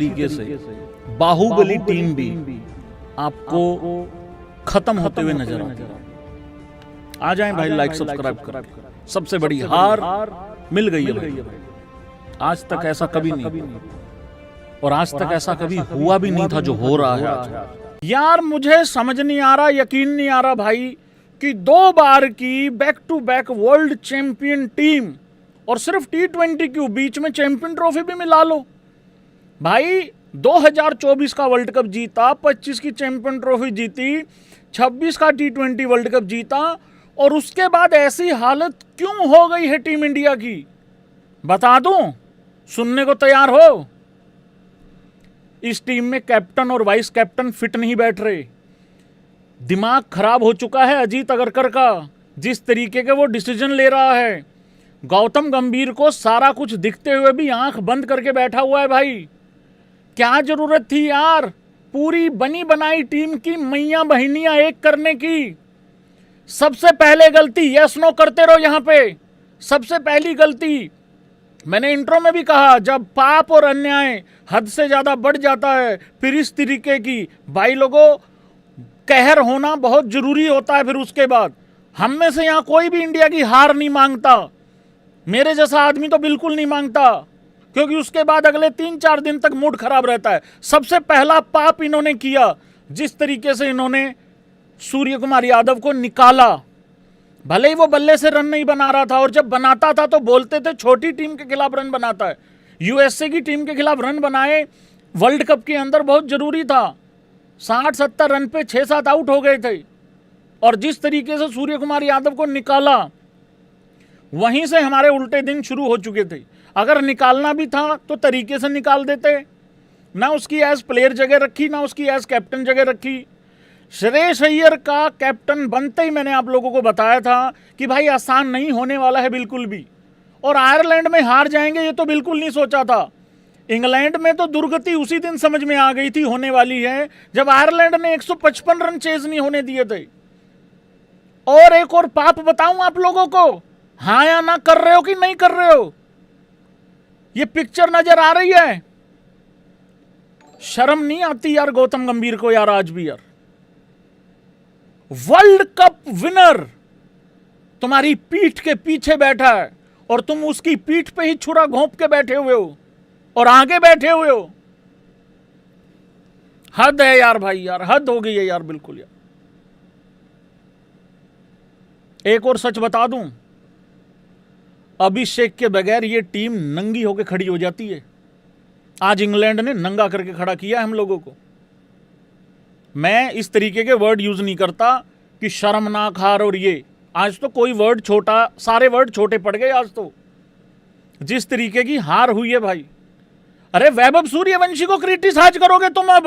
तरीके से बाहुबली टीम भी आपको खत्म होते हुए नजर आती है। आ जाएं भाई, लाइक सब्सक्राइब करें। सबसे बड़ी हार मिल गई है भाई। आज तक ऐसा कभी नहीं, और आज तक ऐसा कभी हुआ भी नहीं था जो हो रहा है आज। यार मुझे समझ नहीं आ रहा, यकीन नहीं आ रहा भाई कि 2 बार की back to back world champion team, और सिर्फ T20 क्यों, बीच में चैंपियन ट्रॉफी भी मिला लो भाई। 2024 का वर्ल्ड कप जीता, 25 की चैंपियन ट्रॉफी जीती, 26 का T20 वर्ल्ड कप जीता, और उसके बाद ऐसी हालत क्यों हो गई है टीम इंडिया की? बता दूं, सुनने को तैयार हो? इस टीम में कैप्टन और वाइस कैप्टन फिट नहीं बैठ रहे। दिमाग खराब हो चुका है अजीत अगरकर का, जिस तरीके के वो डिसीजन ले रहा है। गौतम गंभीर को सारा कुछ दिखते हुए भी आंख बंद करके बैठा हुआ है भाई। क्या जरूरत थी यार पूरी बनी बनाई टीम की मैया बहनियां एक करने की? सबसे पहले गलती, यस नो करते रहो यहां पे। सबसे पहली गलती, मैंने इंट्रो में भी कहा, जब पाप और अन्याय हद से ज्यादा बढ़ जाता है फिर इस तरीके की भाई लोगों कहर होना बहुत जरूरी होता है। फिर उसके बाद हम में से यहां कोई भी इंडिया की हार नहीं मांगता, मेरे जैसा आदमी तो बिल्कुल नहीं मांगता, क्योंकि उसके बाद अगले 3-4 दिन तक मूड खराब रहता है। सबसे पहला पाप इन्होंने किया जिस तरीके से इन्होंने सूर्य कुमार यादव को निकाला। भले ही वो बल्ले से रन नहीं बना रहा था, और जब बनाता था तो बोलते थे छोटी टीम के खिलाफ रन बनाता है। यूएसए की टीम के खिलाफ रन बनाए वर्ल्ड कप के अंदर बहुत जरूरी था। 60-70 रन पे 6-7 आउट हो गए थे, और जिस तरीके से सूर्य कुमार यादव को निकाला, वहीं से हमारे उल्टे दिन शुरू हो चुके थे। अगर निकालना भी था तो तरीके से निकाल देते, ना उसकी एज प्लेयर जगह रखी, ना उसकी एज कैप्टन जगह रखी। श्रेयस अय्यर का कैप्टन बनते ही मैंने आप लोगों को बताया था कि भाई आसान नहीं होने वाला है बिल्कुल भी, और आयरलैंड में हार जाएंगे ये तो बिल्कुल नहीं सोचा था। इंग्लैंड में तो दुर्गति उसी दिन समझ में आ गई थी होने वाली है जब आयरलैंड ने 155 रन चेज नहीं होने दिए थे। और एक और पाप बताऊं आप लोगों को, हाँ या ना कर रहे हो कि नहीं कर रहे हो? ये पिक्चर नजर आ रही है? शर्म नहीं आती यार गौतम गंभीर को यार? आज भी यार वर्ल्ड कप विनर तुम्हारी पीठ के पीछे बैठा है, और तुम उसकी पीठ पे ही छुरा घोंप के बैठे हुए हो और आगे बैठे हुए हो। हद है यार भाई, यार हद हो गई है यार, बिल्कुल यार। एक और सच बता दूं, अभिषेक के बगैर ये टीम नंगी होकर खड़ी हो जाती है। आज इंग्लैंड ने नंगा करके खड़ा किया हम लोगों को। मैं इस तरीके के वर्ड यूज नहीं करता कि शर्मनाक हार और ये, आज तो कोई वर्ड छोटा, सारे वर्ड छोटे पड़ गए आज तो, जिस तरीके की हार हुई है भाई। अरे वैभव सूर्यवंशी को क्रिटिसाइज करोगे तुम अब?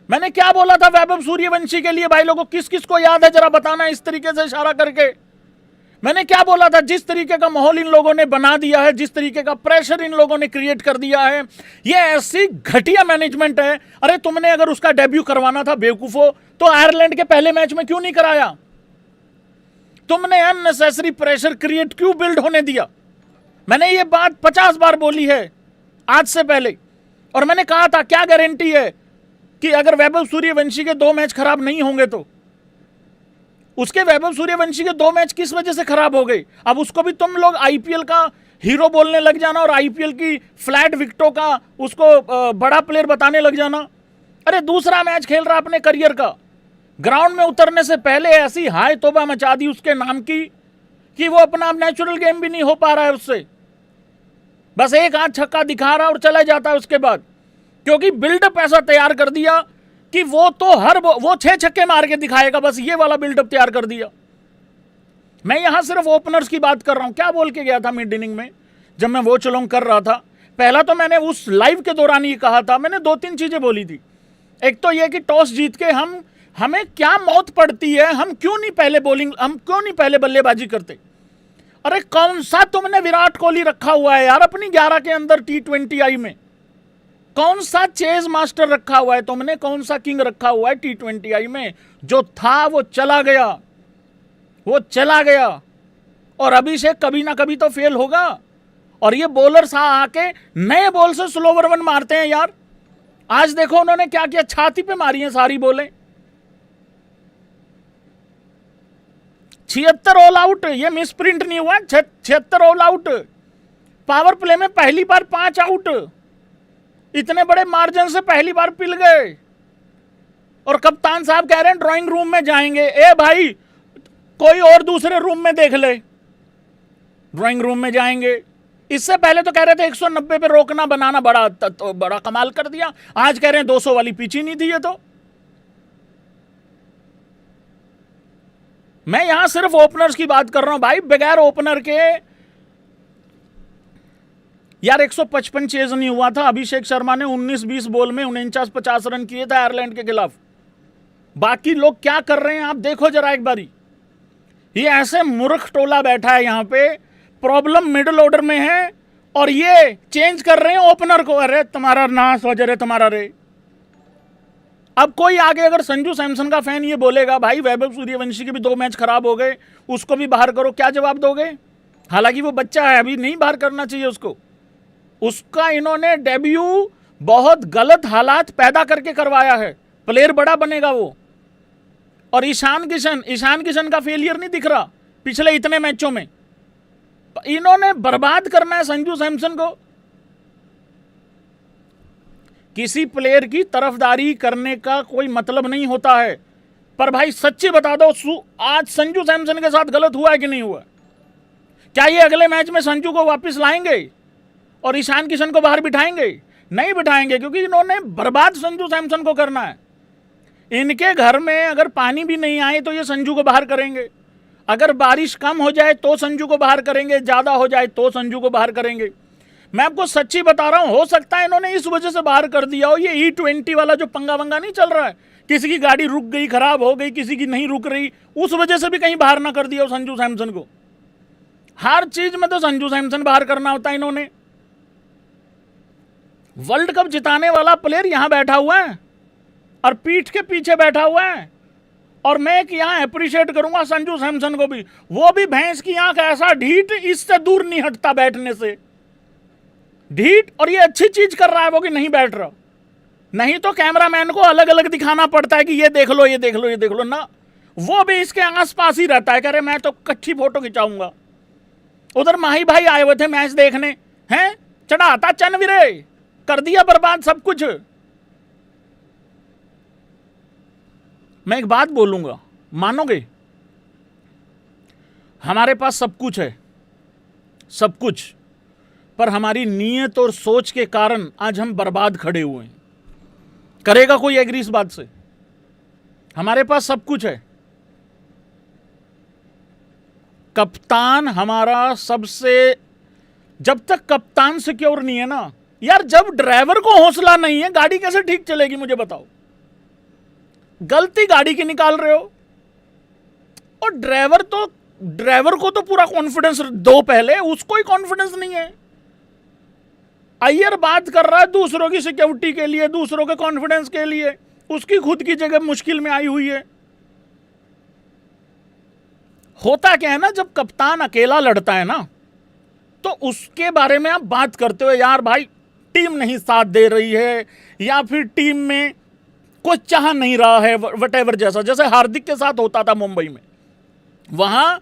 मैंने क्या बोला था वैभव सूर्यवंशी के लिए भाई लोगों? किस किस को याद है जरा बताना इस तरीके से इशारा करके। मैंने क्या बोला था? जिस तरीके का माहौल इन लोगों ने बना दिया है, जिस तरीके का प्रेशर इन लोगों ने क्रिएट कर दिया है, ये ऐसी घटिया मैनेजमेंट है। अरे तुमने अगर उसका डेब्यू करवाना था बेवकूफो, तो आयरलैंड के पहले मैच में क्यों नहीं कराया? तुमने अननेसेसरी प्रेशर क्रिएट क्यों बिल्ड होने दिया? मैंने ये बात 50 बार बोली है आज से पहले, और मैंने कहा था क्या गारंटी है कि अगर वैभव सूर्यवंशी के 2 मैच खराब नहीं होंगे तो? उसके वैभव सूर्यवंशी के 2 मैच किस वजह से खराब हो गए? अब उसको भी तुम लोग आईपीएल का हीरो बोलने लग जाना, और आईपीएल की फ्लैट विकेटों का उसको बड़ा प्लेयर बताने लग जाना। अरे दूसरा मैच खेल रहा अपने करियर का, ग्राउंड में उतरने से पहले ऐसी हाय तौबा मचा दी उसके नाम की कि वो अपना नेचुरल गेम भी नहीं हो पा रहा है उससे। बस एक हाथ छक्का दिखा रहा और चला जाता है उसके बाद, क्योंकि बिल्डअप ऐसा तैयार कर दिया कि वो तो वो 6 छक्के मार के दिखाएगा, बस ये वाला बिल्डअप तैयार कर दिया। मैं यहां सिर्फ ओपनर्स की बात कर रहा हूं। क्या बोल के गया था मिड इनिंग में जब मैं वॉच अलोंग कर रहा था? पहला तो मैंने उस लाइव के दौरान ये कहा था, मैंने 2-3 चीजें बोली थी। एक तो ये कि टॉस जीत के हमें क्या मौत पड़ती है, हम क्यों नहीं पहले बल्लेबाजी करते? अरे कौन सा तुमने विराट कोहली रखा हुआ है यार अपनी 11 के अंदर T20 आई में? कौन सा चेज मास्टर रखा हुआ है तुमने? कौन सा किंग रखा हुआ है T20 आई में? जो था वो चला गया, वो चला गया। और अभिषेक कभी ना कभी तो फेल होगा, और ये बॉलर्स आके नए बॉल से स्लोवर वन मारते हैं यार। आज देखो उन्होंने क्या किया, छाती पे मारी है सारी बॉलें। 76 ऑल आउट, ये मिस प्रिंट नहीं हुआ, 76 ऑल आउट। पावर प्ले में पहली बार 5 आउट, इतने बड़े मार्जिन से पहली बार पिल गए। और कप्तान साहब कह रहे हैं ड्राइंग रूम में जाएंगे। ए भाई, कोई और दूसरे रूम में देख ले, ड्राइंग रूम में जाएंगे। इससे पहले तो कह रहे थे 190 पे रोकना बनाना बड़ा कमाल कर दिया, आज कह रहे हैं 200 वाली पिच ही नहीं थी ये तो। मैं यहां सिर्फ ओपनर्स की बात कर रहा हूं भाई, बगैर ओपनर के यार 155 चेज नहीं हुआ था। अभिषेक शर्मा ने 19-20 बॉल में 49-50 रन किए थे आयरलैंड के खिलाफ। बाकी लोग क्या कर रहे हैं आप देखो जरा एक बारी। ये ऐसे मूर्ख टोला बैठा है यहां पे, प्रॉब्लम मिडिल ऑर्डर में है और ये चेंज कर रहे हैं ओपनर को। अरे तुम्हारा नाश हो जरे तुम्हारा रे। अब कोई आगे अगर संजू सैमसन का फैन ये बोलेगा भाई वैभव सूर्यवंशी के भी 2 मैच खराब हो गए, उसको भी बाहर करो, क्या जवाब दोगे? हालांकि वो बच्चा है, अभी नहीं बाहर करना चाहिए उसको। उसका इन्होंने डेब्यू बहुत गलत हालात पैदा करके करवाया है, प्लेयर बड़ा बनेगा वो। और ईशान किशन का फेलियर नहीं दिख रहा पिछले इतने मैचों में। इन्होंने बर्बाद करना है संजू सैमसन को। किसी प्लेयर की तरफदारी करने का कोई मतलब नहीं होता है, पर भाई सच्ची बता दो आज संजू सैमसन के साथ गलत हुआ है कि नहीं हुआ? क्या ये अगले मैच में संजू को वापस लाएंगे और ईशान किशन को बाहर बिठाएंगे? नहीं बिठाएंगे, क्योंकि इन्होंने बर्बाद संजू सैमसन को करना है। इनके घर में अगर पानी भी नहीं आए तो ये संजू को बाहर करेंगे, अगर बारिश कम हो जाए तो संजू को बाहर करेंगे, ज्यादा हो जाए तो संजू को बाहर करेंगे। मैं आपको सच्ची बता रहा हूं, हो सकता है इन्होंने इस वजह से बाहर कर दिया हो। ये E20 वाला जो पंगा वंगा नहीं चल रहा है, किसी की गाड़ी रुक गई, खराब हो गई, किसी की नहीं रुक रही, उस वजह से भी कहीं बाहर ना कर दिया हो संजू सैमसन को। हर चीज में तो संजू सैमसन बाहर करना होता है इन्होंने। वर्ल्ड कप जिताने वाला प्लेयर यहां बैठा हुआ है और पीठ के पीछे बैठा हुआ है। और मैं एक यहां अप्रिशिएट करूंगा संजू सैमसन को भी, वो भी भैंस की आंख ऐसा ढीठ, इससे दूर नहीं हटता बैठने से, ढीठ। और ये अच्छी चीज कर रहा है वो कि नहीं बैठ रहा, नहीं तो कैमरामैन को अलग अलग दिखाना पड़ता है कि ये देख लो, ये देख लो, ये देख लो ना। वो भी इसके आसपास ही रहता है, कह रहे मैं तो कच्ची फोटो खिंचाऊंगा। उधर माही भाई आए हुए थे मैच देखने, हैं चढ़ाता चनवीरे, कर दिया बर्बाद सब कुछ। मैं एक बात बोलूंगा, मानोगे? हमारे पास सब कुछ है, सब कुछ, पर हमारी नीयत और सोच के कारण आज हम बर्बाद खड़े हुए हैं। करेगा कोई एग्री इस बात से? हमारे पास सब कुछ है, कप्तान हमारा सबसे, जब तक कप्तान सिक्योर नहीं है ना यार, जब ड्राइवर को हौसला नहीं है गाड़ी कैसे ठीक चलेगी मुझे बताओ? गलती गाड़ी की निकाल रहे हो। और ड्राइवर को तो पूरा कॉन्फिडेंस दो, पहले उसको ही कॉन्फिडेंस नहीं है। अय्यर बात कर रहा है दूसरों की सिक्योरिटी के लिए, दूसरों के कॉन्फिडेंस के लिए, उसकी खुद की जगह मुश्किल में आई हुई है। होता क्या है ना, जब कप्तान अकेला लड़ता है ना, तो उसके बारे में आप बात करते हो, यार भाई टीम नहीं साथ दे रही है, या फिर टीम में कोई चाह नहीं रहा है, वटेवर, जैसे हार्दिक के साथ होता था मुंबई में। वहां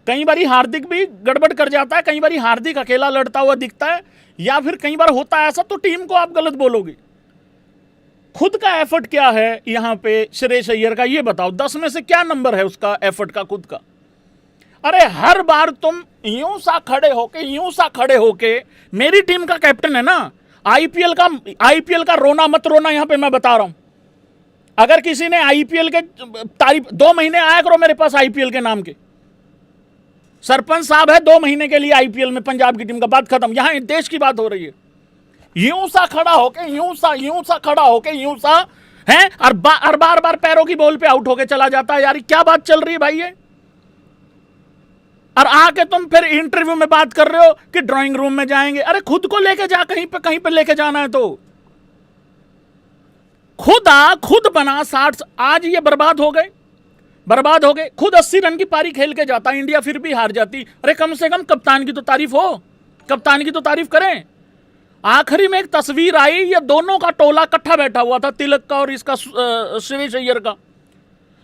कई बार हार्दिक भी गड़बड़ कर जाता है, कई बार हार्दिक अकेला लड़ता हुआ दिखता है, या फिर कई बार होता है ऐसा, तो टीम को आप गलत बोलोगे। खुद का एफर्ट क्या है यहां पे श्रेयस अय्यर का, ये बताओ 10 में से क्या नंबर है उसका एफर्ट का, खुद का? अरे हर बार तुम यूं सा खड़े होके, मेरी टीम का कैप्टन है ना, आईपीएल का रोना मत रोना, यहां पे मैं बता रहा हूं। अगर किसी ने आईपीएल के तारीफ, 2 महीने आया करो मेरे पास आईपीएल के नाम के, सरपंच साहब है 2 महीने के लिए आईपीएल में पंजाब की टीम का, बात खत्म। यहां देश की बात हो रही है। यूं सा खड़ा होके यूं सा है, और बार बार पैरों की बॉल पे आउट होके चला जाता है। यार क्या बात चल रही है भाई ये? और आके तुम फिर इंटरव्यू में बात कर रहे हो कि ड्राइंग रूम में जाएंगे। अरे खुद को लेके जा, कहीं पे लेके जाना है तो खुद बना। 60 आज ये बर्बाद हो गए। खुद 80 रन की पारी खेल के जाता इंडिया, फिर भी हार जाती। अरे कम से कम कप्तान की तो तारीफ हो। कप्तान की तो तारीफ करें। आखिरी में एक तस्वीर आई, ये दोनों का टोला इकट्ठा बैठा हुआ था, तिलक का और इसका श्रेयस अय्यर का।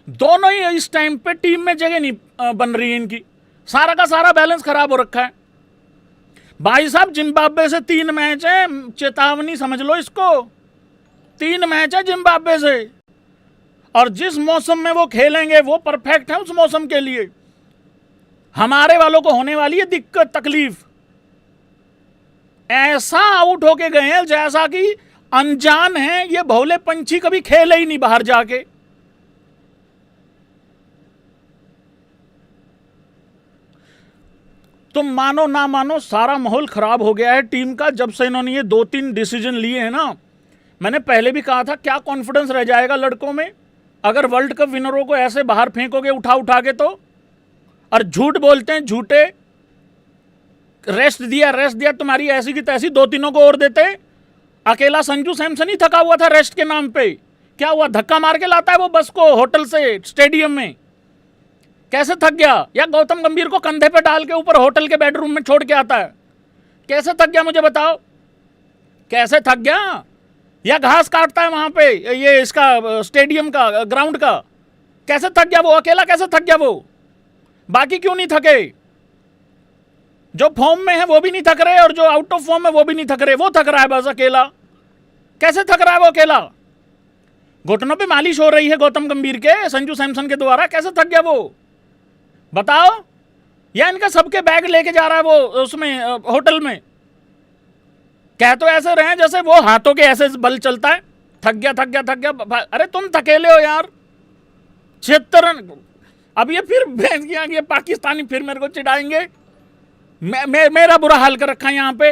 दोनों ही इस टाइम पे टीम में जगह नहीं बन रही है इनकी, सारा का सारा बैलेंस खराब हो रखा है भाई साहब। जिम्बाब्वे से 3 मैच है, चेतावनी समझ लो इसको। 3 मैच है जिम्बाब्वे से, और जिस मौसम में वो खेलेंगे वो परफेक्ट है उस मौसम के लिए। हमारे वालों को होने वाली है दिक्कत, तकलीफ। ऐसा आउट होके गए हैं जैसा कि अनजान है, ये भोले पंछी कभी खेले ही नहीं बाहर जाके। तुम मानो ना मानो, सारा माहौल खराब हो गया है टीम का जब से इन्होंने ये 2-3 डिसीजन लिए हैं ना। मैंने पहले भी कहा था, क्या कॉन्फिडेंस रह जाएगा लड़कों में अगर वर्ल्ड कप विनरों को ऐसे बाहर फेंकोगे उठा उठा के तो। और झूठ बोलते हैं, झूठे। रेस्ट दिया, तुम्हारी ऐसी की तैसी 2-3 को और देते। अकेला संजू सैमसन ही थका हुआ था रेस्ट के नाम पे। क्या हुआ, धक्का मार के लाता है वो बस को होटल से स्टेडियम में, कैसे थक गया? या गौतम गंभीर को कंधे पे डाल के ऊपर होटल के बेडरूम में छोड़ के आता है, कैसे थक गया मुझे बताओ, कैसे थक गया? या घास काटता है वहां पे, ये इसका स्टेडियम का, ग्राउंड का, कैसे थक गया वो? अकेला कैसे थक गया वो? बाकी क्यों नहीं थके? जो फॉर्म में है वो भी नहीं थक रहे, और जो आउट ऑफ फॉर्म है वो भी नहीं थक रहे, वो थक रहा है बस अकेला। कैसे थक रहा है वो अकेला? घुटनों पे मालिश हो रही है गौतम गंभीर के, संजू सैमसन के द्वारा, कैसे थक गया वो बताओ? या इनका सबके बैग लेके जा रहा है वो उसमें होटल में? कह तो ऐसे रहे जैसे वो हाथों के ऐसे बल चलता है, थक गया। अरे तुम थकेले हो यार। 76 रन। अब ये फिर भेज गया, ये पाकिस्तानी फिर मेरे को चिढ़ाएंगे। मेरा बुरा हाल कर रखा है यहाँ पे।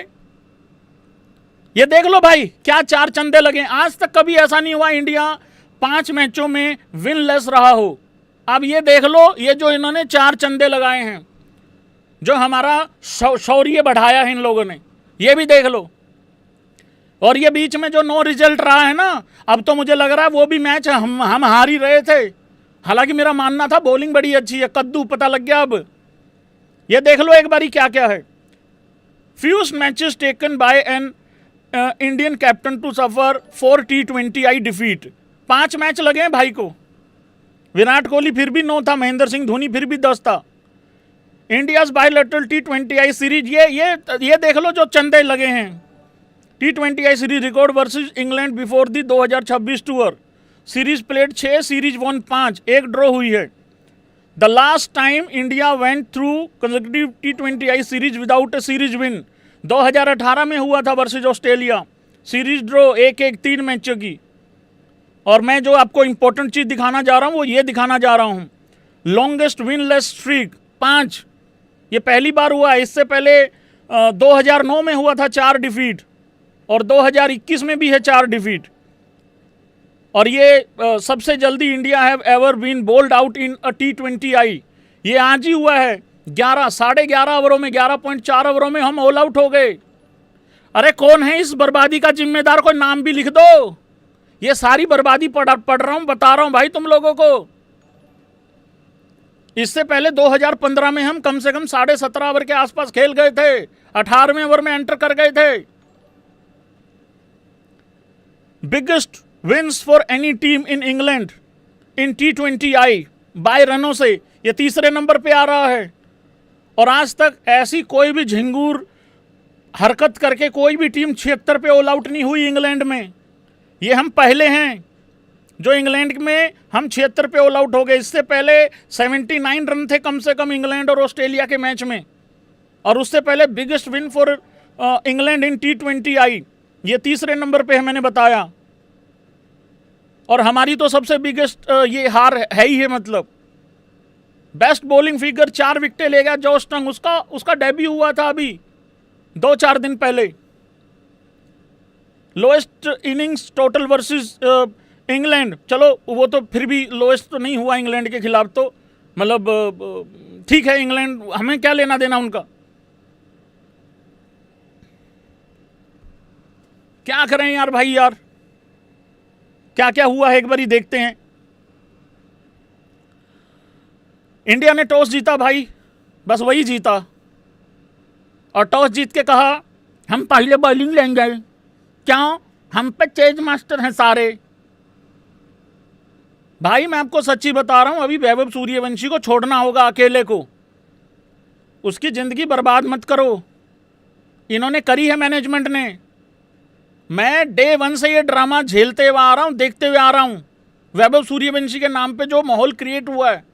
ये देख लो भाई, क्या 4 चंदे लगे। आज तक कभी ऐसा नहीं हुआ इंडिया 5 मैचों में विनलेस रहा हो। अब ये देख लो, ये जो इन्होंने 4 चंदे लगाए हैं, जो हमारा शौर्य बढ़ाया है इन लोगों ने, ये भी देख लो। और ये बीच में जो नो रिजल्ट रहा है ना, अब तो मुझे लग रहा है वो भी मैच हम हार ही रहे थे। हालांकि मेरा मानना था बॉलिंग बड़ी अच्छी है, कद्दू पता लग गया। अब ये देख लो एक बारी क्या क्या है। Fewest matches taken by an Indian captain to suffer 4 T20I defeat. 5 match लगे हैं भाई को। विराट कोहली फिर भी 9 था, महेंद्र सिंह धोनी फिर भी 10 था। इंडियाज बायलैटरल T20I सीरीज, ये देख लो जो चंदे लगे हैं। T20I series record versus England before the 2026 tour. Series played 6, series one 5, एक ड्रॉ हुई है। The last time India went through consecutive T20I series without A series win 2018 में हुआ था वर्सेज ऑस्ट्रेलिया। सीरीज ड्रॉ 1-1 3 मैचों की। और मैं जो आपको इंपॉर्टेंट चीज दिखाना जा रहा हूं वो ये दिखाना जा रहा हूं, लॉन्गेस्ट विनलेस स्ट्रीक 5। ये पहली बार हुआ है। इससे पहले 2009 में हुआ था 4 डिफीट, और 2021 में भी है 4 डिफीट। और ये सबसे जल्दी India have ever been bowled out in a T20I, ये आज ही हुआ है। 11.5 ओवरों में, 11.4 ओवरों में हम ऑल आउट हो गए। अरे कौन है इस बर्बादी का जिम्मेदार? कोई नाम भी लिख दो। ये सारी बर्बादी पढ़ रहा हूं, बता रहा हूं भाई तुम लोगों को। इससे पहले 2015 में हम कम से कम 17.5 ओवर के आसपास खेल गए थे, 18वें ओवर में एंटर कर गए थे। Biggest wins for any team in England in T20I by रनों से ये 3रे नंबर पे आ रहा है। और आज तक ऐसी कोई भी झिंगूर हरकत करके कोई भी टीम 76 पे ऑल आउट नहीं हुई इंग्लैंड में। ये हम पहले हैं जो इंग्लैंड में हम 76 पे ऑल आउट हो गए। इससे पहले 79 रन थे कम से कम इंग्लैंड और ऑस्ट्रेलिया के मैच में। और उससे पहले biggest win for England in T20I, ये 3रे नंबर पे है, मैंने बताया। और हमारी तो सबसे बिगेस्ट ये हार है ही है। मतलब बेस्ट बॉलिंग फिगर 4 विकेटें ले गया जॉश टंग, उसका डेब्यू हुआ था अभी 2-4 दिन पहले। Lowest innings total versus England, चलो वो तो फिर भी लोएस्ट तो नहीं हुआ इंग्लैंड के खिलाफ, तो मतलब ठीक है, इंग्लैंड हमें क्या लेना देना उनका। क्या करें यार भाई यार, क्या क्या हुआ है एक बार ही देखते हैं। इंडिया ने टॉस जीता भाई, बस वही जीता। और टॉस जीत के कहा हम पहले बॉलिंग लेंगे, क्यों, हम पे चेज मास्टर हैं सारे। भाई मैं आपको सच्ची बता रहा हूं, अभी वैभव सूर्यवंशी को छोड़ना होगा अकेले को, उसकी जिंदगी बर्बाद मत करो। इन्होंने करी है मैनेजमेंट ने। मैं डे 1 से ये ड्रामा झेलते हुए आ रहा हूं, देखते हुए आ रहा हूं। वैभव सूर्यवंशी के नाम पे जो माहौल क्रिएट हुआ है,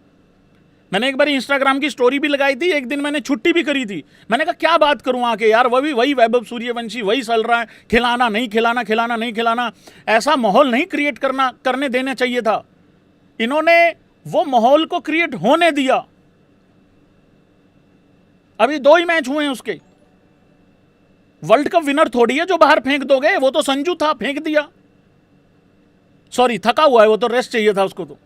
मैंने एक बार इंस्टाग्राम की स्टोरी भी लगाई थी, एक दिन मैंने छुट्टी भी करी थी। मैंने कहा क्या बात करूं आके यार, वही वैभव सूर्यवंशी वही चल रहा है, खिलाना नहीं खिलाना, खिलाना नहीं खिलाना। ऐसा माहौल नहीं क्रिएट करने देना चाहिए था। इन्होंने वो माहौल को क्रिएट होने दिया। अभी 2 ही मैच हुए हैं उसके। वर्ल्ड कप विनर थोड़ी है जो बाहर फेंक दोगे, वो तो संजू था, फेंक दिया। सॉरी, थका हुआ है वो तो, रेस्ट चाहिए था उसको। तो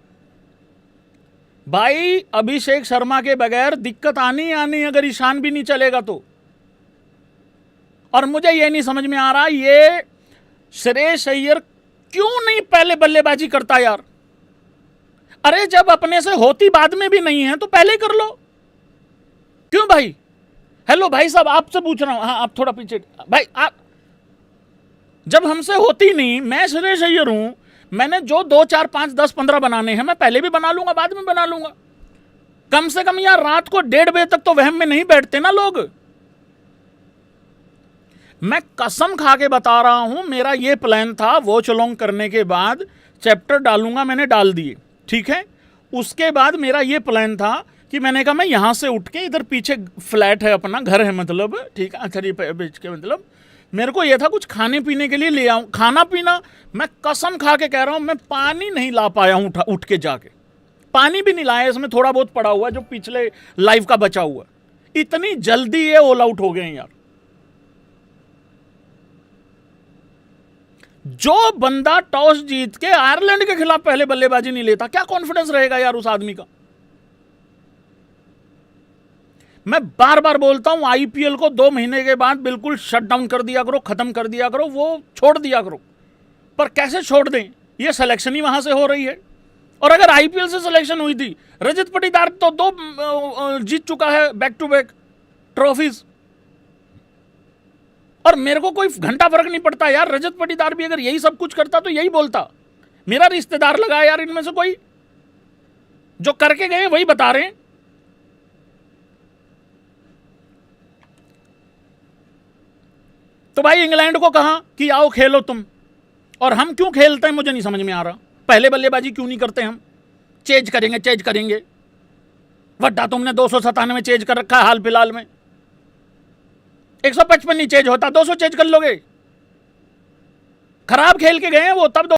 भाई अभिषेक शर्मा के बगैर दिक्कत आनी अगर ईशान भी नहीं चलेगा तो। और मुझे ये नहीं समझ में आ रहा ये श्रेयस अय्यर क्यों नहीं पहले बल्लेबाजी करता यार। अरे जब अपने से होती बाद में भी नहीं है तो पहले कर लो, क्यों भाई। हेलो भाई साहब, आपसे पूछ रहा हूं, हाँ आप थोड़ा पीछे भाई। आप जब हमसे होती नहीं, मैं श्रेयस अय्यर हूं, मैंने जो 2 4 5 10 15 बनाने हैं मैं पहले भी बना लूंगा, बाद में बना लूंगा। कम से कम यार रात को 1:30 बजे तक तो वहम में नहीं बैठते ना लोग। मैं कसम खा के बता रहा हूं, मेरा ये प्लान था वॉच अलोंग करने के बाद चैप्टर डालूंगा, मैंने डाल दिए, ठीक है। उसके बाद मेरा ये प्लान था कि मैंने कहा मैं यहां से उठ के, इधर पीछे फ्लैट है अपना, घर है मतलब, ठीक है, अथरी बेच के, मतलब मेरे को ये था कुछ खाने पीने के लिए ले आऊं। खाना पीना मैं कसम खा के कह रहा हूं, मैं पानी नहीं ला पाया हूं उठ के जाके, पानी भी नहीं लाया, इसमें थोड़ा बहुत पड़ा हुआ जो पिछले लाइव का बचा हुआ। इतनी जल्दी ये ऑल आउट हो गए हैं यार। जो बंदा टॉस जीत के आयरलैंड के खिलाफ पहले बल्लेबाजी नहीं लेता, क्या कॉन्फिडेंस रहेगा यार उस आदमी का। मैं बार बार बोलता हूं आईपीएल को 2 महीने के बाद बिल्कुल शट डाउन कर दिया करो, खत्म कर दिया करो, वो छोड़ दिया करो। पर कैसे छोड़ दें, ये सिलेक्शन ही वहां से हो रही है। और अगर आईपीएल से सिलेक्शन हुई थी, रजत पाटीदार तो 2 जीत चुका है बैक टू बैक ट्रॉफीज। और मेरे को कोई घंटा फर्क नहीं पड़ता यार, रजत पाटीदार भी अगर यही सब कुछ करता तो यही बोलता। मेरा रिश्तेदार लगा यार इनमें से कोई, जो करके गए वही बता रहे हैं। तो भाई इंग्लैंड को कहा कि आओ खेलो तुम, और हम क्यों खेलते हैं मुझे नहीं समझ में आ रहा। पहले बल्लेबाजी क्यों नहीं करते हम, चेज करेंगे चेज करेंगे। वड्डा तुमने 297 चेज कर रखा है हाल फिलहाल में, 155 नहीं चेज होता, 200 चेज कर लोगे। खराब खेल के गए हैं वो, तब